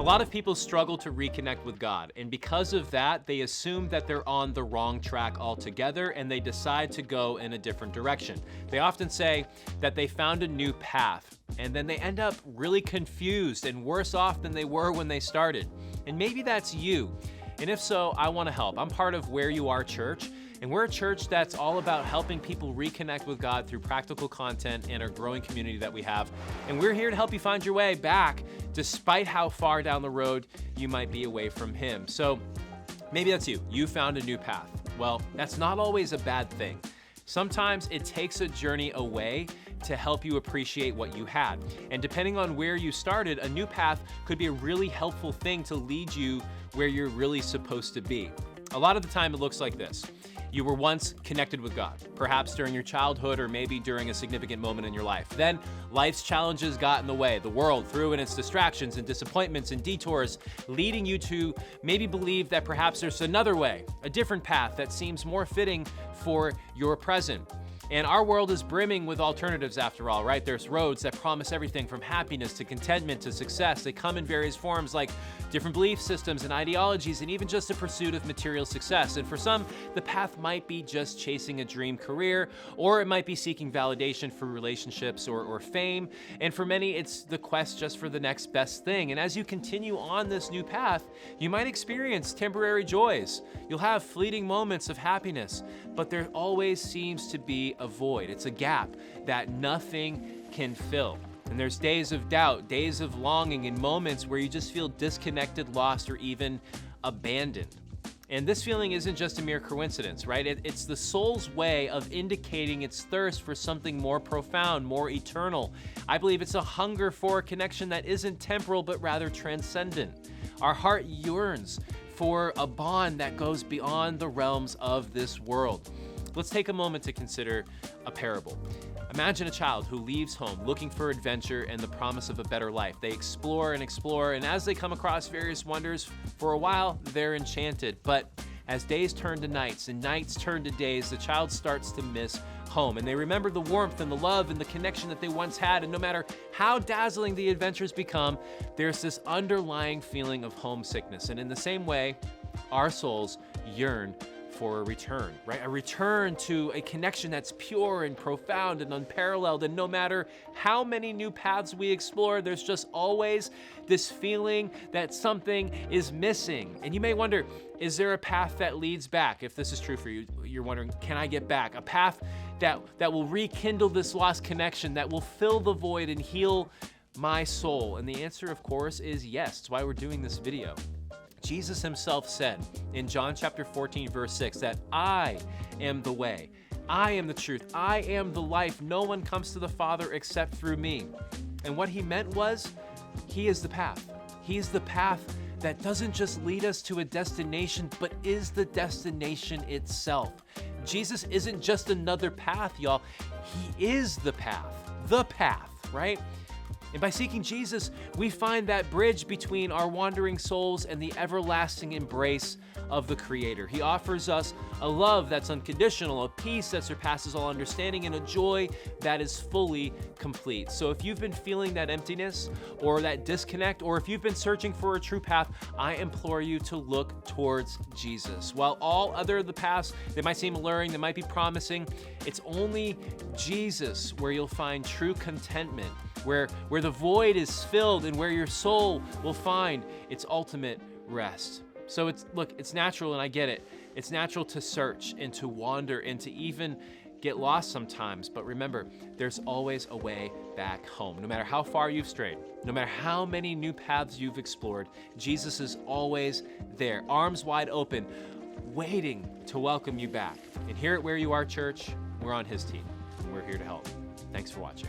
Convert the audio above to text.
A lot of people struggle to reconnect with God, and because of that, they assume that they're on the wrong track altogether and they decide to go in a different direction. They often say that they found a new path, and then they end up really confused and worse off than they were when they started. And maybe that's you. And if so, I want to help. I'm part of Whereyouare.church, and we're a church that's all about helping people reconnect with God through practical content and our growing community that we have. And we're here to help you find your way back, despite how far down the road you might be away from Him. So maybe that's you. You found a new path. Well, that's not always a bad thing. Sometimes it takes a journey away to help you appreciate what you had. And depending on where you started, a new path could be a really helpful thing to lead you where you're really supposed to be. A lot of the time it looks like this. You were once connected with God, perhaps during your childhood or maybe during a significant moment in your life. Then life's challenges got in the way. The world threw in its distractions and disappointments and detours, leading you to maybe believe that perhaps there's another way, a different path that seems more fitting for your present. And our world is brimming with alternatives after all, right? There's roads that promise everything from happiness to contentment to success. They come in various forms like different belief systems and ideologies and even just a pursuit of material success. And for some, the path might be just chasing a dream career, or it might be seeking validation for relationships or fame. And for many, it's the quest just for the next best thing. And as you continue on this new path, you might experience temporary joys. You'll have fleeting moments of happiness, but there always seems to be a void. It's a gap that nothing can fill. And there's days of doubt, days of longing, and moments where you just feel disconnected, lost, or even abandoned. And this feeling isn't just a mere coincidence, right? It's the soul's way of indicating its thirst for something more profound, more eternal. I believe it's a hunger for a connection that isn't temporal, but rather transcendent. Our heart yearns for a bond that goes beyond the realms of this world. Let's take a moment to consider a parable. Imagine a child who leaves home looking for adventure and the promise of a better life. They explore, and as they come across various wonders, for a while, they're enchanted. But as days turn to nights and nights turn to days, the child starts to miss home. And they remember the warmth and the love and the connection that they once had. And no matter how dazzling the adventures become, there's this underlying feeling of homesickness. And in the same way, our souls yearn for a return, right? A return to a connection that's pure and profound and unparalleled. And no matter how many new paths we explore, there's just always this feeling that something is missing. And you may wonder, is there a path that leads back? If this is true for you, you're wondering, can I get back? A path that will rekindle this lost connection, that will fill the void and heal my soul? And the answer, of course, is yes. That's why we're doing this video. Jesus himself said in John chapter 14, verse 6, that I am the way, I am the truth, I am the life. No one comes to the Father except through me. And what he meant was, he is the path. He's the path that doesn't just lead us to a destination, but is the destination itself. Jesus isn't just another path, y'all. He is the path, right? And by seeking Jesus, we find that bridge between our wandering souls and the everlasting embrace of the Creator. He offers us a love that's unconditional, a peace that surpasses all understanding, and a joy that is fully complete. So if you've been feeling that emptiness or that disconnect, or if you've been searching for a true path, I implore you to look towards Jesus. While all other of the paths, they might seem alluring, they might be promising, it's only Jesus where you'll find true contentment, where the void is filled and where your soul will find its ultimate rest. So it's natural, and I get it. It's natural to search and to wander and to even get lost sometimes. But remember, there's always a way back home. No matter how far you've strayed, no matter how many new paths you've explored, Jesus is always there, arms wide open, waiting to welcome you back. And here at Where You Are Church, we're on his team, and we're here to help. Thanks for watching.